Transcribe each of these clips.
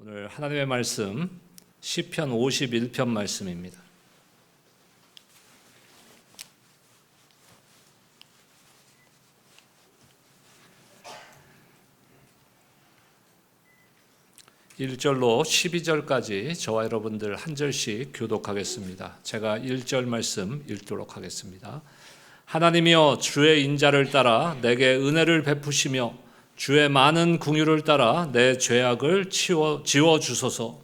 오늘 하나님의 말씀 시편 51편 말씀입니다. (1절로) (12절까지) 저와 여러분들 한 절씩 교독하겠습니다. 제가 1절 말씀 읽도록 하겠습니다. 하나님이여, 주의 인자를 따라 내게 은혜를 베푸시며 주의 많은 긍휼을 따라 내 죄악을 지워 주소서.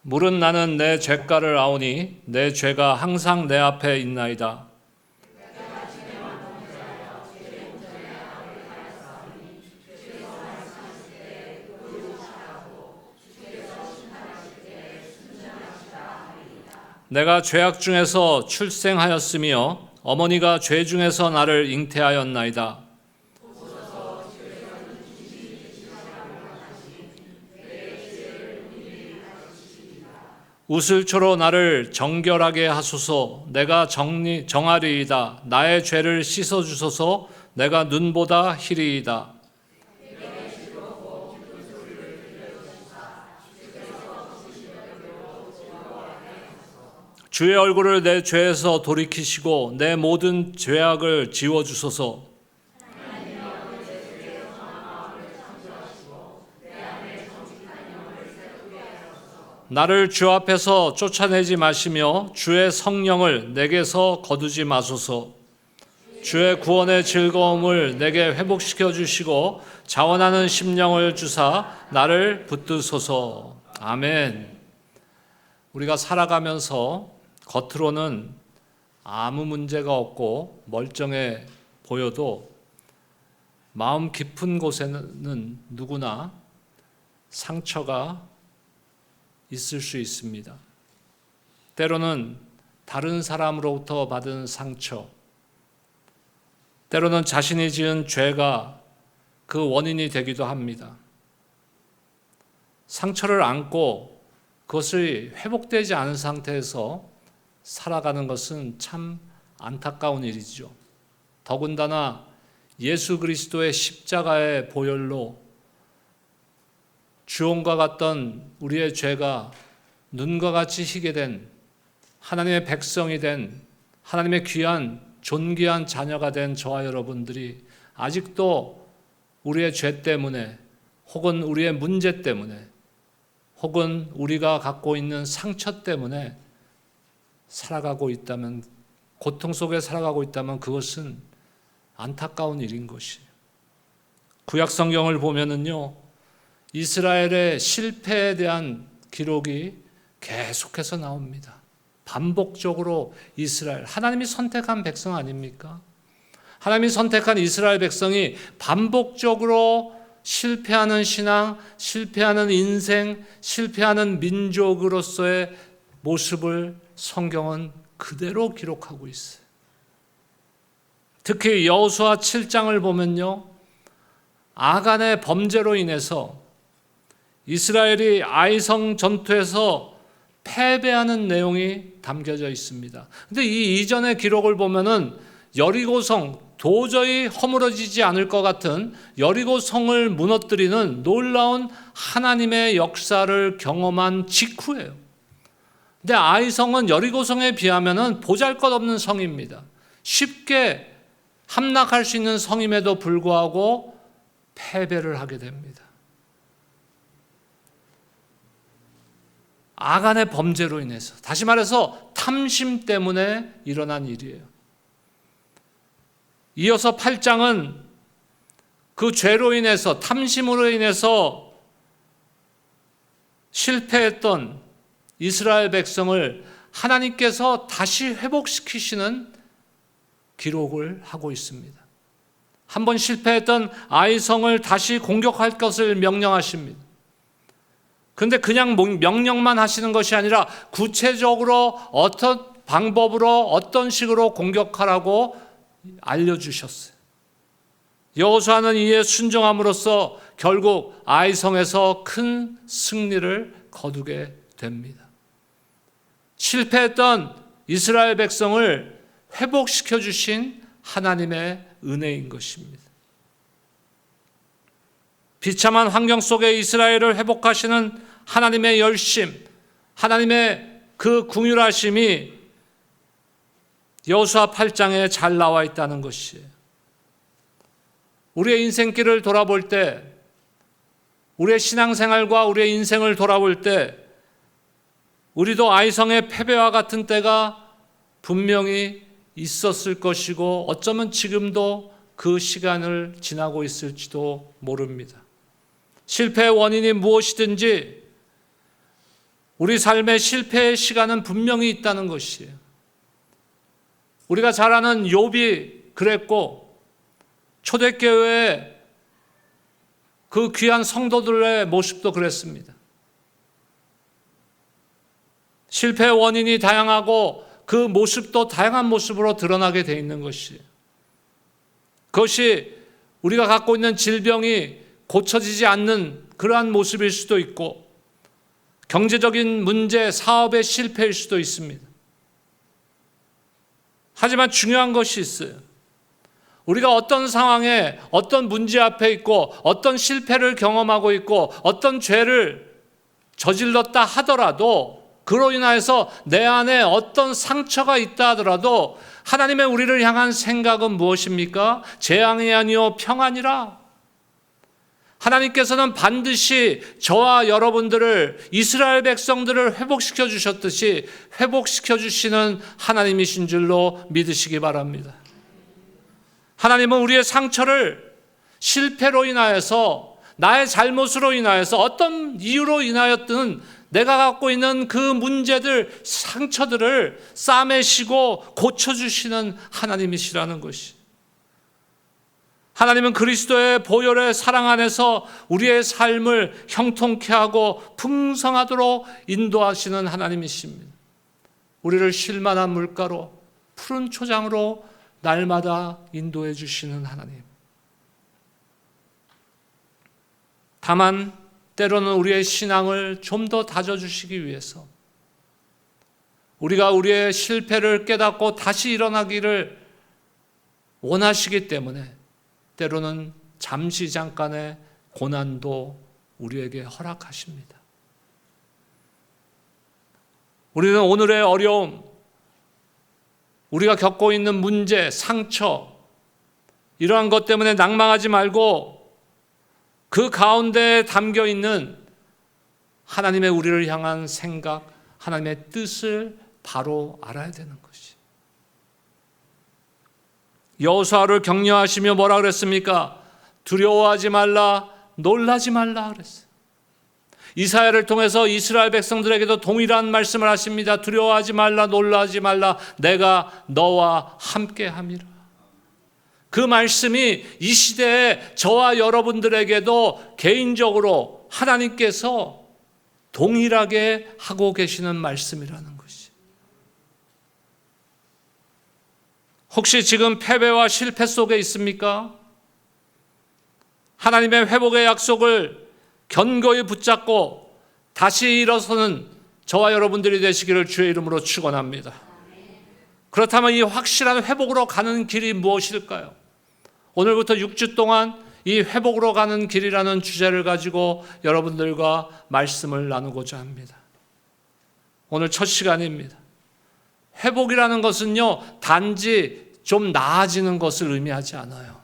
물은 나는 내 죄가를 아오니 내 죄가 항상 내 앞에 있나이다. 내가 죄악 중에서 출생하였으며 어머니가 죄 중에서 나를 잉태하였나이다. 우슬초로 나를 정결하게 하소서. 내가 정하리이다. 나의 죄를 씻어주소서. 내가 눈보다 희리이다. 주의 얼굴을 내 죄에서 돌이키시고 내 모든 죄악을 지워주소서. 나를 주 앞에서 쫓아내지 마시며 주의 성령을 내게서 거두지 마소서. 주의 구원의 즐거움을 내게 회복시켜 주시고 자원하는 심령을 주사 나를 붙드소서. 아멘. 우리가 살아가면서 겉으로는 아무 문제가 없고 멀쩡해 보여도 마음 깊은 곳에는 누구나 상처가 있을 수 있습니다. 때로는 다른 사람으로부터 받은 상처, 때로는 자신이 지은 죄가 그 원인이 되기도 합니다. 상처를 안고 그것이 회복되지 않은 상태에서 살아가는 것은 참 안타까운 일이죠. 더군다나 예수 그리스도의 십자가의 보혈로 주홍과 같던 우리의 죄가 눈과 같이 희게 된 하나님의 백성이 된 하나님의 귀한 존귀한 자녀가 된 저와 여러분들이 아직도 우리의 죄 때문에 혹은 우리의 문제 때문에 혹은 우리가 갖고 있는 상처 때문에 살아가고 있다면, 고통 속에 살아가고 있다면 그것은 안타까운 일인 것이에요. 구약 성경을 보면은요, 이스라엘의 실패에 대한 기록이 계속해서 나옵니다. 반복적으로 이스라엘, 하나님이 선택한 백성 아닙니까? 하나님이 선택한 이스라엘 백성이 반복적으로 실패하는 신앙, 실패하는 인생, 실패하는 민족으로서의 모습을 성경은 그대로 기록하고 있어요. 특히 여호수아 7장을 보면요, 아간의 범죄로 인해서 이스라엘이 아이성 전투에서 패배하는 내용이 담겨져 있습니다. 근데 이 이전의 기록을 보면은 여리고성, 도저히 허물어지지 않을 것 같은 여리고성을 무너뜨리는 놀라운 하나님의 역사를 경험한 직후예요. 근데 아이성은 여리고성에 비하면은 보잘것없는 성입니다. 쉽게 함락할 수 있는 성임에도 불구하고 패배를 하게 됩니다. 아간의 범죄로 인해서, 다시 말해서 탐심 때문에 일어난 일이에요. 이어서 8장은 그 죄로 인해서, 탐심으로 인해서 실패했던 이스라엘 백성을 하나님께서 다시 회복시키시는 기록을 하고 있습니다. 한번 실패했던 아이성을 다시 공격할 것을 명령하십니다. 그런데 그냥 명령만 하시는 것이 아니라 구체적으로 어떤 방법으로 어떤 식으로 공격하라고 알려주셨어요. 여호수아는 이에 순종함으로써 결국 아이성에서 큰 승리를 거두게 됩니다. 실패했던 이스라엘 백성을 회복시켜 주신 하나님의 은혜인 것입니다. 비참한 환경 속에 이스라엘을 회복하시는 하나님의 열심, 하나님의 그 긍휼하심이 여호수아 8장에 잘 나와 있다는 것이에요. 우리의 인생길을 돌아볼 때, 우리의 신앙생활과 우리의 인생을 돌아볼 때 우리도 아이성의 패배와 같은 때가 분명히 있었을 것이고 어쩌면 지금도 그 시간을 지나고 있을지도 모릅니다. 실패의 원인이 무엇이든지 우리 삶의 실패의 시간은 분명히 있다는 것이에요. 우리가 잘 아는 욥이 그랬고 초대교회의 그 귀한 성도들의 모습도 그랬습니다. 실패의 원인이 다양하고 그 모습도 다양한 모습으로 드러나게 돼 있는 것이에요. 그것이 우리가 갖고 있는 질병이 고쳐지지 않는 그러한 모습일 수도 있고 경제적인 문제, 사업의 실패일 수도 있습니다. 하지만 중요한 것이 있어요. 우리가 어떤 상황에 어떤 문제 앞에 있고 어떤 실패를 경험하고 있고 어떤 죄를 저질렀다 하더라도 그로 인해서 내 안에 어떤 상처가 있다 하더라도 하나님의 우리를 향한 생각은 무엇입니까? 재앙이 아니요 평안이라. 하나님께서는 반드시 저와 여러분들을, 이스라엘 백성들을 회복시켜 주셨듯이 회복시켜 주시는 하나님이신 줄로 믿으시기 바랍니다. 하나님은 우리의 상처를 실패로 인하여서, 나의 잘못으로 인하여서, 어떤 이유로 인하였든 내가 갖고 있는 그 문제들, 상처들을 싸매시고 고쳐주시는 하나님이시라는 것이. 하나님은 그리스도의 보혈의 사랑 안에서 우리의 삶을 형통케 하고 풍성하도록 인도하시는 하나님이십니다. 우리를 쉴만한 물가로, 푸른 초장으로 날마다 인도해 주시는 하나님. 다만 때로는 우리의 신앙을 좀 더 다져주시기 위해서 우리가 우리의 실패를 깨닫고 다시 일어나기를 원하시기 때문에 때로는 잠시 잠깐의 고난도 우리에게 허락하십니다. 우리는 오늘의 어려움, 우리가 겪고 있는 문제, 상처, 이러한 것 때문에 낭망하지 말고 그 가운데에 담겨 있는 하나님의 우리를 향한 생각, 하나님의 뜻을 바로 알아야 되는 것이. 여호수아를 격려하시며 뭐라 그랬습니까? 두려워하지 말라, 놀라지 말라 그랬어요. 이사야를 통해서 이스라엘 백성들에게도 동일한 말씀을 하십니다. 두려워하지 말라, 놀라지 말라, 내가 너와 함께함이라. 그 말씀이 이 시대에 저와 여러분들에게도 개인적으로 하나님께서 동일하게 하고 계시는 말씀이라는 것이. 혹시 지금 패배와 실패 속에 있습니까? 하나님의 회복의 약속을 견고히 붙잡고 다시 일어서는 저와 여러분들이 되시기를 주의 이름으로 축원합니다. 그렇다면 이 확실한 회복으로 가는 길이 무엇일까요? 오늘부터 6주 동안 이 회복으로 가는 길이라는 주제를 가지고 여러분들과 말씀을 나누고자 합니다. 오늘 첫 시간입니다. 회복이라는 것은요, 단지 좀 나아지는 것을 의미하지 않아요.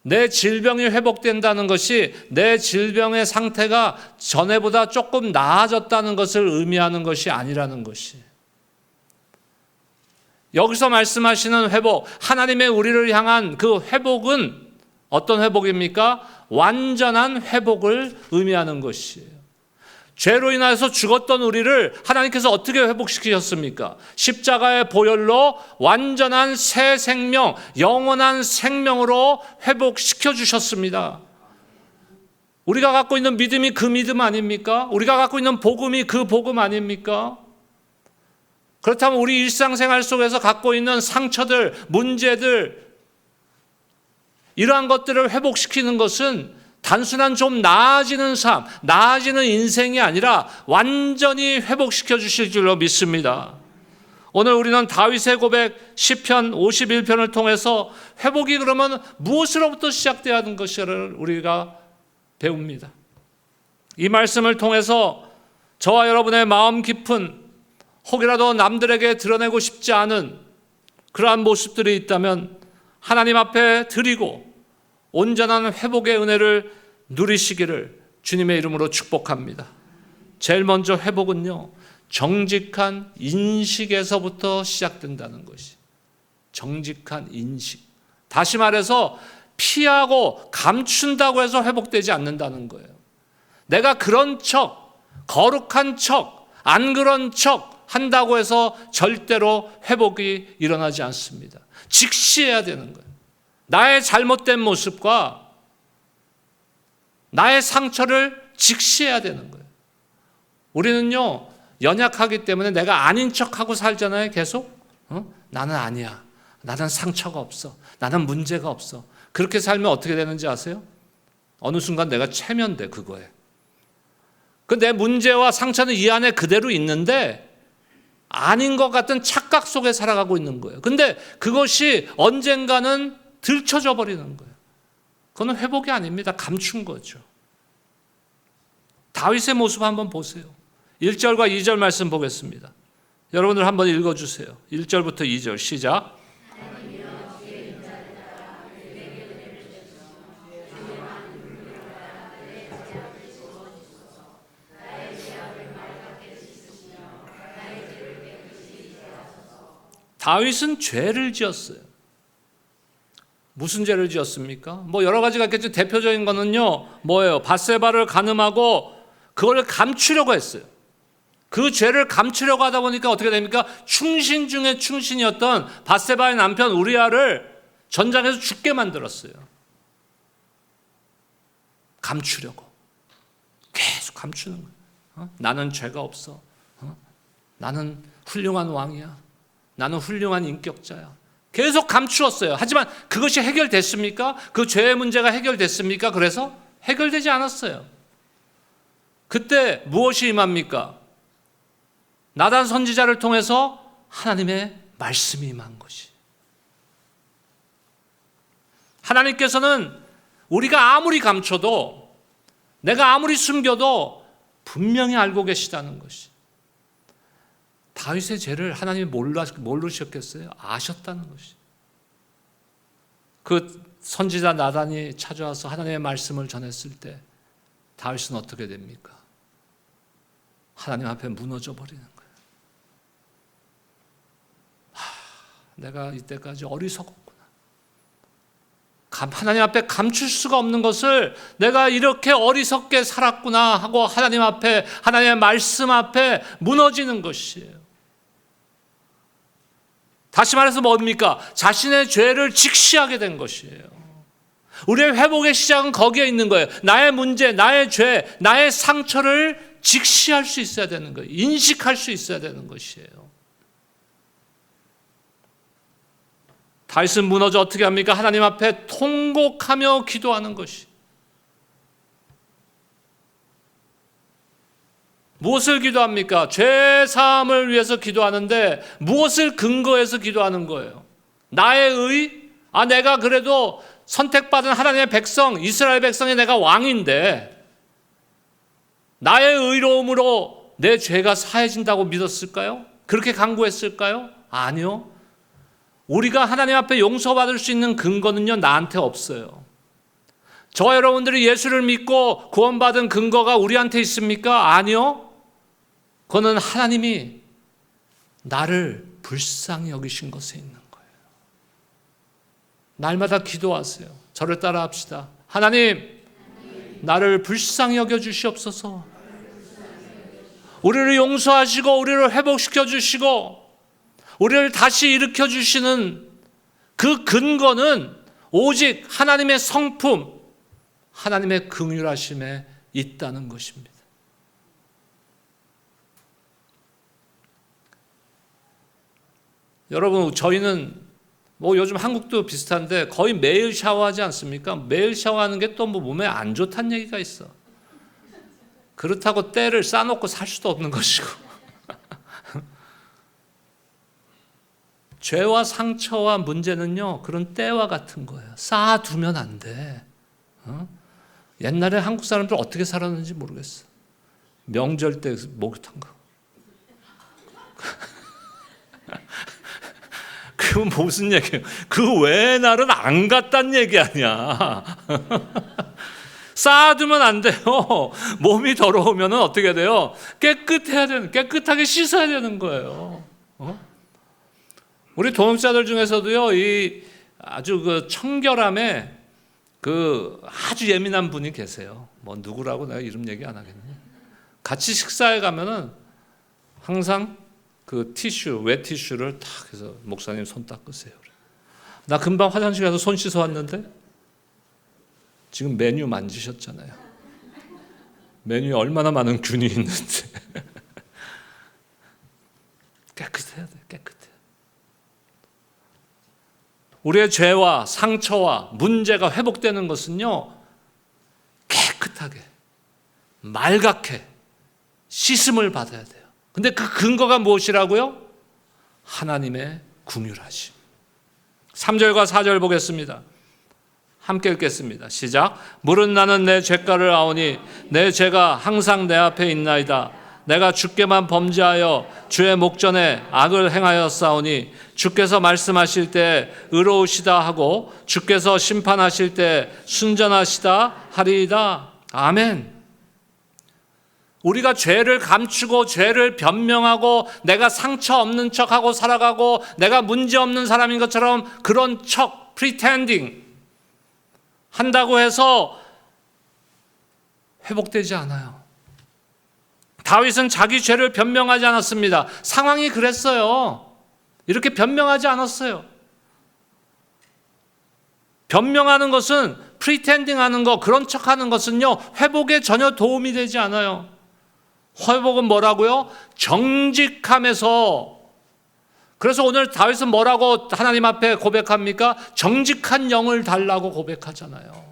내 질병이 회복된다는 것이 내 질병의 상태가 전에보다 조금 나아졌다는 것을 의미하는 것이 아니라는 것이. 여기서 말씀하시는 회복, 하나님의 우리를 향한 그 회복은 어떤 회복입니까? 완전한 회복을 의미하는 것이에요. 죄로 인해서 죽었던 우리를 하나님께서 어떻게 회복시키셨습니까? 십자가의 보혈로 완전한 새 생명, 영원한 생명으로 회복시켜 주셨습니다. 우리가 갖고 있는 믿음이 그 믿음 아닙니까? 우리가 갖고 있는 복음이 그 복음 아닙니까? 그렇다면 우리 일상생활 속에서 갖고 있는 상처들, 문제들, 이러한 것들을 회복시키는 것은 단순한 좀 나아지는 삶, 나아지는 인생이 아니라 완전히 회복시켜 주실 줄로 믿습니다. 오늘 우리는 다윗의 고백 시편 51편을 통해서 회복이 그러면 무엇으로부터 시작되어야 하는 것을 우리가 배웁니다. 이 말씀을 통해서 저와 여러분의 마음 깊은 혹이라도 남들에게 드러내고 싶지 않은 그러한 모습들이 있다면 하나님 앞에 드리고 온전한 회복의 은혜를 누리시기를 주님의 이름으로 축복합니다. 제일 먼저 회복은요, 정직한 인식에서부터 시작된다는 것이. 정직한 인식. 다시 말해서 피하고 감춘다고 해서 회복되지 않는다는 거예요. 내가 그런 척, 거룩한 척, 안 그런 척 한다고 해서 절대로 회복이 일어나지 않습니다. 직시해야 되는 거예요. 나의 잘못된 모습과 나의 상처를 직시해야 되는 거예요. 우리는요, 연약하기 때문에 내가 아닌 척하고 살잖아요, 계속. 나는 아니야. 나는 상처가 없어. 나는 문제가 없어. 그렇게 살면 어떻게 되는지 아세요? 어느 순간 내가 체면돼, 그거에. 그 내 문제와 상처는 이 안에 그대로 있는데 아닌 것 같은 착각 속에 살아가고 있는 거예요. 근데 그것이 언젠가는 들춰져 버리는 거예요. 그건 회복이 아닙니다. 감춘 거죠. 다윗의 모습 한번 보세요. 1절과 2절 말씀 보겠습니다. 여러분들 한번 읽어주세요. 1절부터 2절 시작. 다윗은 죄를 지었어요. 무슨 죄를 지었습니까? 뭐 여러 가지가 있겠죠. 대표적인 거는요, 뭐예요? 밧세바를 간음하고 그걸 감추려고 했어요. 그 죄를 감추려고 하다 보니까 어떻게 됩니까? 충신 중에 충신이었던 밧세바의 남편 우리아를 전장에서 죽게 만들었어요. 감추려고. 계속 감추는 거예요. 나는 죄가 없어. 나는 훌륭한 왕이야. 나는 훌륭한 인격자야. 계속 감추었어요. 하지만 그것이 해결됐습니까? 그 죄의 문제가 해결됐습니까? 그래서 해결되지 않았어요. 그때 무엇이 임합니까? 나단 선지자를 통해서 하나님의 말씀이 임한 것이. 하나님께서는 우리가 아무리 감춰도, 내가 아무리 숨겨도 분명히 알고 계시다는 것이. 다윗의 죄를 하나님이 모르셨겠어요? 아셨다는 것이. 그 선지자 나단이 찾아와서 하나님의 말씀을 전했을 때 다윗은 어떻게 됩니까? 하나님 앞에 무너져 버리는 거예요. 내가 이때까지 어리석었구나. 하나님 앞에 감출 수가 없는 것을 내가 이렇게 어리석게 살았구나 하고 하나님 앞에, 하나님의 말씀 앞에 무너지는 것이에요. 다시 말해서 뭡니까? 자신의 죄를 직시하게 된 것이에요. 우리의 회복의 시작은 거기에 있는 거예요. 나의 문제, 나의 죄, 나의 상처를 직시할 수 있어야 되는 거예요. 인식할 수 있어야 되는 것이에요. 다윗은 무너져 어떻게 합니까? 하나님 앞에 통곡하며 기도하는 것이. 무엇을 기도합니까? 죄 사함을 위해서 기도하는데 무엇을 근거해서 기도하는 거예요? 나의 의? 내가 그래도 선택받은 하나님의 백성, 이스라엘 백성의 내가 왕인데 나의 의로움으로 내 죄가 사해진다고 믿었을까요? 그렇게 간구했을까요? 아니요. 우리가 하나님 앞에 용서받을 수 있는 근거는요, 나한테 없어요. 저와 여러분들이 예수를 믿고 구원받은 근거가 우리한테 있습니까? 아니요. 그거는 하나님이 나를 불쌍히 여기신 것에 있는 거예요. 날마다 기도하세요. 저를 따라 합시다. 하나님, 나를 불쌍히 여겨 주시옵소서. 우리를 용서하시고 우리를 회복시켜 주시고 우리를 다시 일으켜 주시는 그 근거는 오직 하나님의 성품, 하나님의 긍휼하심에 있다는 것입니다. 여러분, 저희는 뭐 요즘 한국도 비슷한데 거의 매일 샤워하지 않습니까? 매일 샤워하는 게 또 뭐 몸에 안 좋다는 얘기가 있어. 그렇다고 때를 쌓아놓고 살 수도 없는 것이고. 죄와 상처와 문제는요, 그런 때와 같은 거예요. 쌓아두면 안 돼. 옛날에 한국 사람들 어떻게 살았는지 모르겠어. 명절 때 목욕탕 가고. 그건 무슨 얘기예요? 그 외의 날은 안 갔단 얘기 아니야. 쌓아두면 안 돼요. 몸이 더러우면 어떻게 돼요? 깨끗하게 씻어야 되는 거예요. 우리 동역자들 중에서도요, 이 아주 그 청결함에 그 아주 예민한 분이 계세요. 뭐 누구라고 내가 이름 얘기 안 하겠네. 같이 식사에 가면은 항상 그 웻 티슈를 탁 해서 목사님 손 닦으세요. 나 금방 화장실 가서 손 씻어 왔는데 지금 메뉴 만지셨잖아요. 메뉴에 얼마나 많은 균이 있는데. 깨끗해야 돼, 깨끗해. 우리의 죄와 상처와 문제가 회복되는 것은요, 깨끗하게, 말갛게 씻음을 받아야 돼요. 근데 그 근거가 무엇이라고요? 하나님의 긍휼하심. 3절과 4절 보겠습니다. 함께 읽겠습니다. 시작. 물은 나는 내 죄가를 아오니 내 죄가 항상 내 앞에 있나이다. 내가 주께만 범죄하여 주의 목전에 악을 행하였사오니 주께서 말씀하실 때 의로우시다 하고 주께서 심판하실 때 순전하시다 하리이다. 아멘. 우리가 죄를 감추고 죄를 변명하고 내가 상처 없는 척하고 살아가고 내가 문제 없는 사람인 것처럼 그런 척, pretending 한다고 해서 회복되지 않아요. 다윗은 자기 죄를 변명하지 않았습니다. 상황이 그랬어요. 이렇게 변명하지 않았어요. 변명하는 것은 pretending 하는 거, 그런 척 하는 것은요, 회복에 전혀 도움이 되지 않아요. 회복은 뭐라고요? 정직함에서. 그래서 오늘 다윗은 뭐라고 하나님 앞에 고백합니까? 정직한 영을 달라고 고백하잖아요.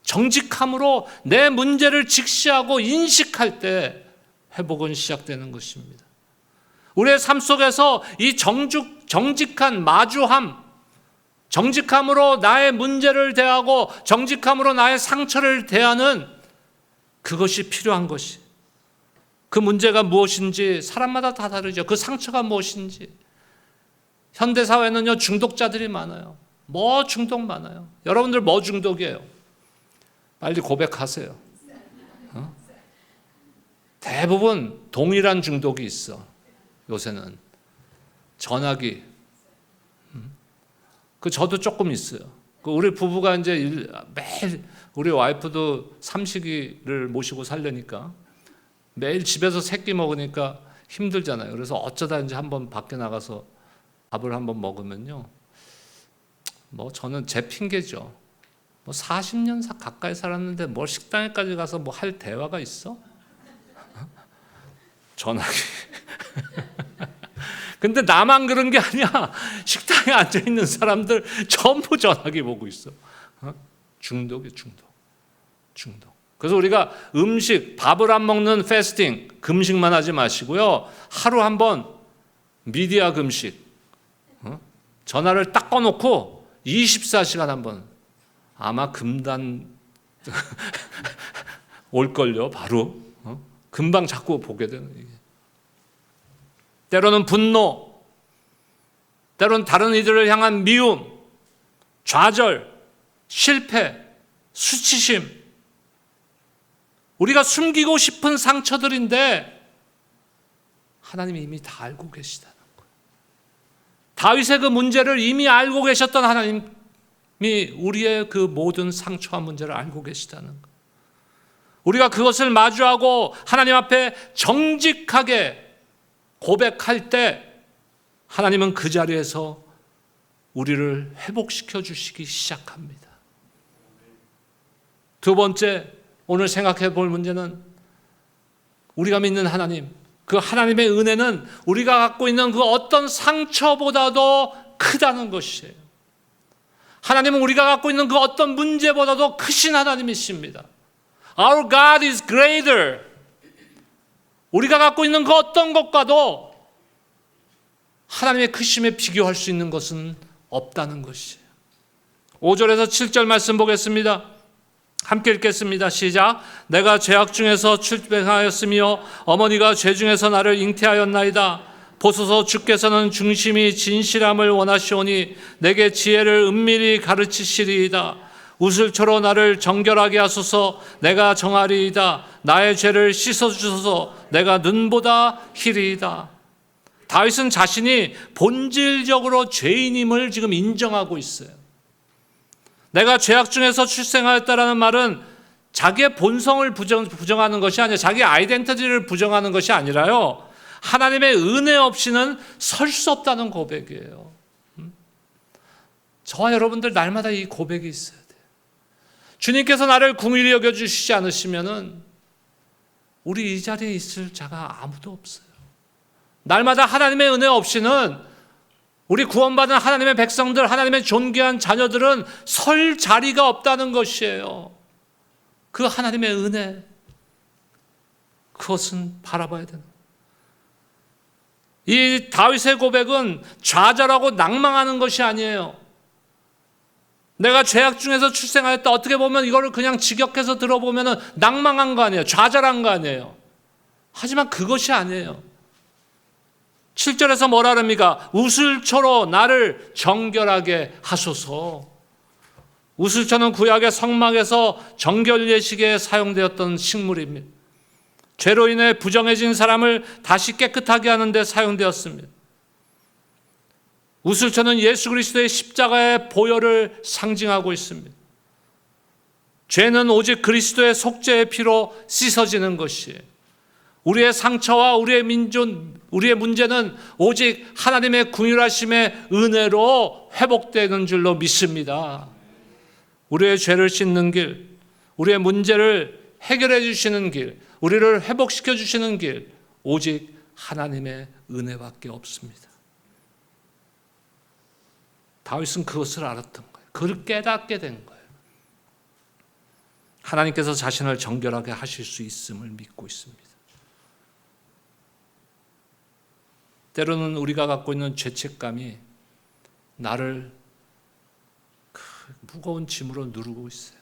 정직함으로 내 문제를 직시하고 인식할 때 회복은 시작되는 것입니다. 우리의 삶 속에서 이 정직한 마주함, 정직함으로 나의 문제를 대하고 정직함으로 나의 상처를 대하는 그것이 필요한 것이. 그 문제가 무엇인지 사람마다 다 다르죠. 그 상처가 무엇인지. 현대사회는요, 중독자들이 많아요. 뭐 중독 많아요. 여러분들 뭐 중독이에요? 빨리 고백하세요. 대부분 동일한 중독이 있어. 요새는 전화기. 저도 조금 있어요. 우리 부부가 이제 매일 우리 와이프도 삼식이를 모시고 살려니까 매일 집에서 새끼 먹으니까 힘들잖아요. 그래서 어쩌다 이제 한번 밖에 나가서 밥을 한번 먹으면요, 뭐 저는 제 핑계죠. 뭐 40년 가까이 살았는데 뭘 식당에까지 가서 뭐 할 대화가 있어? 전화기. 근데 나만 그런 게 아니야. 식당에 앉아 있는 사람들 전부 전화기 보고 있어. 중독이 중독. 그래서 우리가 밥을 안 먹는 패스팅, 금식만 하지 마시고요. 하루 한 번 미디어 금식. 전화를 딱 꺼놓고 24시간 한 번. 아마 금단 올걸요, 바로. 금방 자꾸 보게 되는 얘기. 때로는 분노, 때로는 다른 이들을 향한 미움, 좌절, 실패, 수치심. 우리가 숨기고 싶은 상처들인데 하나님이 이미 다 알고 계시다는 거예요. 다윗의 그 문제를 이미 알고 계셨던 하나님이 우리의 그 모든 상처와 문제를 알고 계시다는 거예요. 우리가 그것을 마주하고 하나님 앞에 정직하게 고백할 때 하나님은 그 자리에서 우리를 회복시켜 주시기 시작합니다. 두 번째, 오늘 생각해 볼 문제는 우리가 믿는 하나님, 그 하나님의 은혜는 우리가 갖고 있는 그 어떤 상처보다도 크다는 것이에요. 하나님은 우리가 갖고 있는 그 어떤 문제보다도 크신 하나님이십니다. Our God is greater. 우리가 갖고 있는 그 어떤 것과도 하나님의 크심에 비교할 수 있는 것은 없다는 것이에요. 5절에서 7절 말씀 보겠습니다. 함께 읽겠습니다. 시작. 내가 죄악 중에서 출생하였으며 어머니가 죄 중에서 나를 잉태하였나이다. 보소서 주께서는 중심이 진실함을 원하시오니 내게 지혜를 은밀히 가르치시리이다. 우슬초로 나를 정결하게 하소서. 내가 정하리이다. 나의 죄를 씻어주소서. 내가 눈보다 희리이다. 다윗은 자신이 본질적으로 죄인임을 지금 인정하고 있어요. 내가 죄악 중에서 출생하였다라는 말은 자기의 본성을 부정하는 것이 아니라 자기 아이덴티티를 부정하는 것이 아니라요, 하나님의 은혜 없이는 설 수 없다는 고백이에요. 저와 여러분들 날마다 이 고백이 있어야 돼요. 주님께서 나를 긍휼히 여겨주시지 않으시면은 우리 이 자리에 있을 자가 아무도 없어요. 날마다 하나님의 은혜 없이는 우리 구원받은 하나님의 백성들, 하나님의 존귀한 자녀들은 설 자리가 없다는 것이에요. 그 하나님의 은혜, 그것은 바라봐야 되는 거예요. 이 다윗의 고백은 좌절하고 낭망하는 것이 아니에요. 내가 죄악 중에서 출생하였다. 어떻게 보면 이거를 그냥 직역해서 들어보면 낭망한 거 아니에요. 좌절한 거 아니에요. 하지만 그것이 아니에요. 7절에서 뭐라 합니까? 우슬초로 나를 정결하게 하소서. 우슬초는 구약의 성막에서 정결 예식에 사용되었던 식물입니다. 죄로 인해 부정해진 사람을 다시 깨끗하게 하는 데 사용되었습니다. 우슬초는 예수 그리스도의 십자가의 보혈을 상징하고 있습니다. 죄는 오직 그리스도의 속죄의 피로 씻어지는 것이에요. 우리의 상처와 우리의 문제는 오직 하나님의 긍휼하심의 은혜로 회복되는 줄로 믿습니다. 우리의 죄를 씻는 길, 우리의 문제를 해결해 주시는 길, 우리를 회복시켜 주시는 길, 오직 하나님의 은혜밖에 없습니다. 다윗은 그것을 알았던 거예요. 그걸 깨닫게 된 거예요. 하나님께서 자신을 정결하게 하실 수 있음을 믿고 있습니다. 때로는 우리가 갖고 있는 죄책감이 나를 무거운 짐으로 누르고 있어요.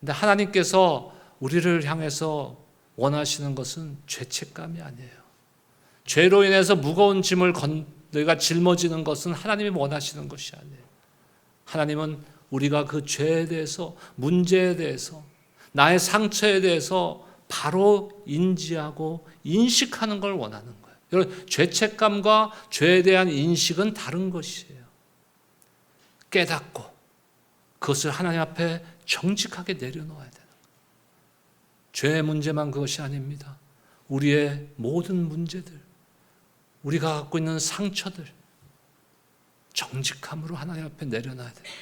근데 하나님께서 우리를 향해서 원하시는 것은 죄책감이 아니에요. 죄로 인해서 무거운 짐을 내가 짊어지는 것은 하나님이 원하시는 것이 아니에요. 하나님은 우리가 그 죄에 대해서, 문제에 대해서, 나의 상처에 대해서 바로 인지하고 인식하는 걸 원하는 거예요. 여러분, 죄책감과 죄에 대한 인식은 다른 것이에요. 깨닫고 그것을 하나님 앞에 정직하게 내려놓아야 되는 거예요. 죄의 문제만 그것이 아닙니다. 우리의 모든 문제들, 우리가 갖고 있는 상처들 정직함으로 하나님 앞에 내려놔야 돼요.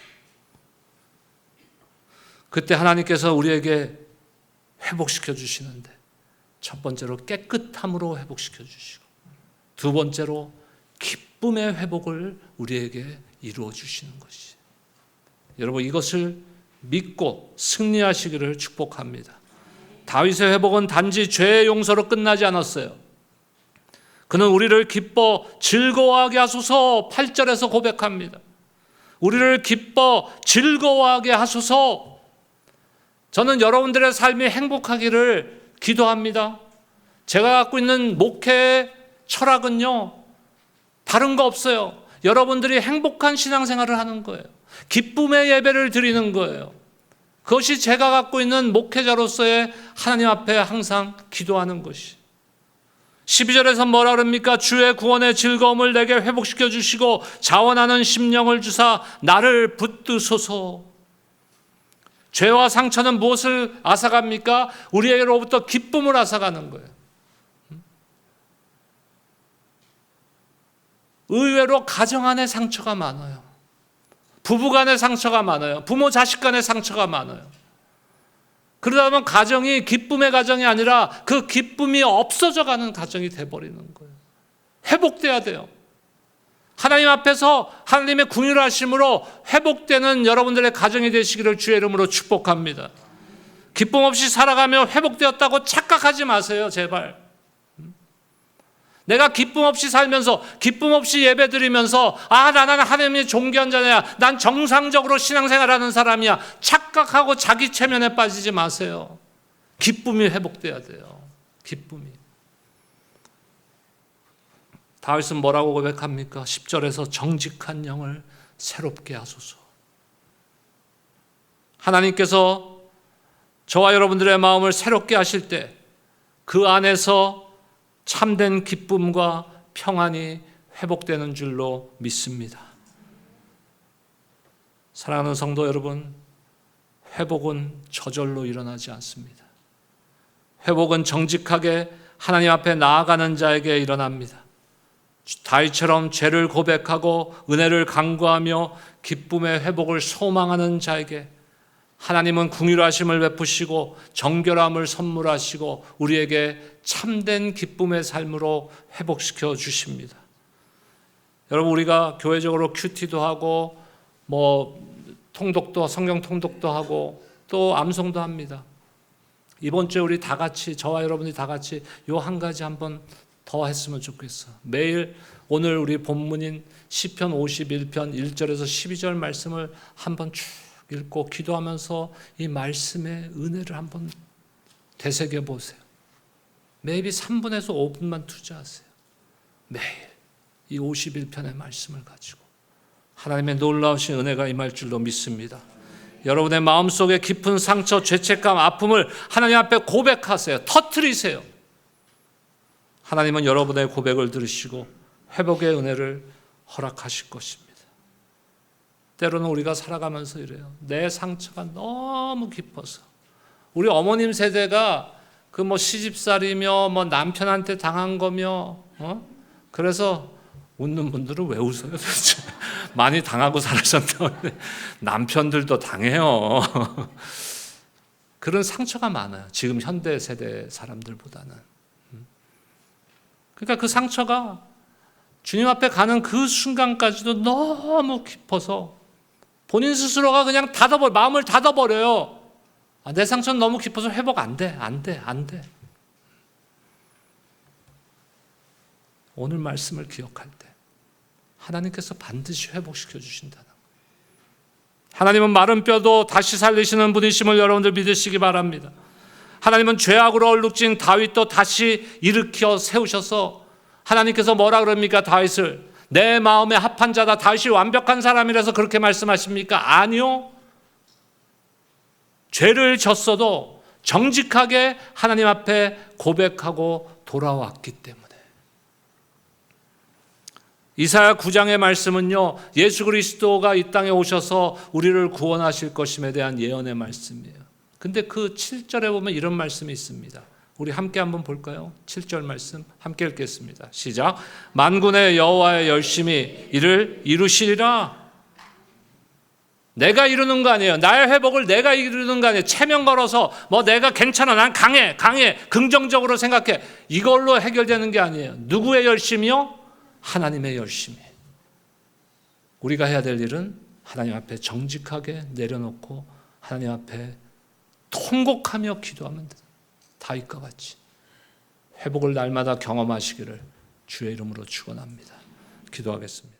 그때 하나님께서 우리에게 회복시켜 주시는데, 첫 번째로 깨끗함으로 회복시켜 주시고, 두 번째로 기쁨의 회복을 우리에게 이루어 주시는 것이. 여러분, 이것을 믿고 승리하시기를 축복합니다. 다윗의 회복은 단지 죄의 용서로 끝나지 않았어요. 그는 우리를 기뻐 즐거워하게 하소서 8절에서 고백합니다. 우리를 기뻐 즐거워하게 하소서. 저는 여러분들의 삶이 행복하기를 기도합니다. 제가 갖고 있는 목회의 철학은요, 다른 거 없어요. 여러분들이 행복한 신앙생활을 하는 거예요. 기쁨의 예배를 드리는 거예요. 그것이 제가 갖고 있는 목회자로서의 하나님 앞에 항상 기도하는 것이. 12절에서 뭐라 그럽니까? 주의 구원의 즐거움을 내게 회복시켜 주시고 자원하는 심령을 주사 나를 붙드소서. 죄와 상처는 무엇을 앗아갑니까? 우리에게로부터 기쁨을 앗아가는 거예요. 의외로 가정 안에 상처가 많아요. 부부 간의 상처가 많아요. 부모 자식 간의 상처가 많아요. 그러다 보면 가정이 기쁨의 가정이 아니라 그 기쁨이 없어져 가는 가정이 돼버리는 거예요. 회복돼야 돼요. 하나님 앞에서 하나님의 긍휼하심으로 회복되는 여러분들의 가정이 되시기를 주의 이름으로 축복합니다. 기쁨 없이 살아가며 회복되었다고 착각하지 마세요, 제발. 내가 기쁨 없이 살면서 기쁨 없이 예배드리면서 나는 하나님의 존귀한 자냐, 난 정상적으로 신앙생활하는 사람이야, 착각하고 자기 체면에 빠지지 마세요. 기쁨이 회복돼야 돼요. 기쁨이. 다윗은 뭐라고 고백합니까? 10절에서 정직한 영을 새롭게 하소서. 하나님께서 저와 여러분들의 마음을 새롭게 하실 때 그 안에서 참된 기쁨과 평안이 회복되는 줄로 믿습니다. 사랑하는 성도 여러분, 회복은 저절로 일어나지 않습니다. 회복은 정직하게 하나님 앞에 나아가는 자에게 일어납니다. 다윗처럼 죄를 고백하고 은혜를 간구하며 기쁨의 회복을 소망하는 자에게 하나님은 긍휼하심을 베푸시고 정결함을 선물하시고 우리에게 참된 기쁨의 삶으로 회복시켜 주십니다. 여러분, 우리가 교회적으로 큐티도 하고 통독도, 성경 통독도 하고 또 암송도 합니다. 이번 주에 우리 다 같이, 저와 여러분이 다 같이 요 한 가지 한번 더 했으면 좋겠어. 매일 오늘 우리 본문인 시편 51편 1절에서 12절 말씀을 한번 쭉 읽고 기도하면서 이 말씀의 은혜를 한번 되새겨 보세요. 매일 3분에서 5분만 투자하세요. 매일 이 51편의 말씀을 가지고 하나님의 놀라우신 은혜가 임할 줄로 믿습니다. 여러분의 마음속에 깊은 상처, 죄책감, 아픔을 하나님 앞에 고백하세요. 터뜨리세요. 하나님은 여러분의 고백을 들으시고 회복의 은혜를 허락하실 것입니다. 때로는 우리가 살아가면서 이래요. 내 상처가 너무 깊어서. 우리 어머님 세대가 시집살이며 남편한테 당한 거며, 그래서 웃는 분들은 왜 웃어요 도대체? 많이 당하고 살아셨다고. 남편들도 당해요. 그런 상처가 많아요. 지금 현대 세대 사람들보다는. 그러니까 그 상처가 주님 앞에 가는 그 순간까지도 너무 깊어서 본인 스스로가 그냥 마음을 닫아버려요. 내 상처는 너무 깊어서 회복 안 돼. 오늘 말씀을 기억할 때 하나님께서 반드시 회복시켜 주신다는 거예요. 하나님은 마른 뼈도 다시 살리시는 분이심을 여러분들 믿으시기 바랍니다. 하나님은 죄악으로 얼룩진 다윗도 다시 일으켜 세우셔서 하나님께서 뭐라 그럽니까? 다윗을 내 마음에 합한 자다. 다윗이 완벽한 사람이라서 그렇게 말씀하십니까? 아니요. 죄를 졌어도 정직하게 하나님 앞에 고백하고 돌아왔기 때문에. 이사야 9장의 말씀은요, 예수 그리스도가 이 땅에 오셔서 우리를 구원하실 것임에 대한 예언의 말씀이에요. 근데 그 7절에 보면 이런 말씀이 있습니다. 우리 함께 한번 볼까요? 7절 말씀 함께 읽겠습니다. 시작. 만군의 여호와의 열심히 이를 이루시리라. 내가 이루는 거 아니에요. 나의 회복을 내가 이루는 거 아니에요. 체면 걸어서 내가 괜찮아, 난 강해 긍정적으로 생각해, 이걸로 해결되는 게 아니에요. 누구의 열심이요? 하나님의 열심이. 우리가 해야 될 일은 하나님 앞에 정직하게 내려놓고 하나님 앞에 통곡하며 기도하면 돼요. 다윗과 같이 회복을 날마다 경험하시기를 주의 이름으로 축원합니다. 기도하겠습니다.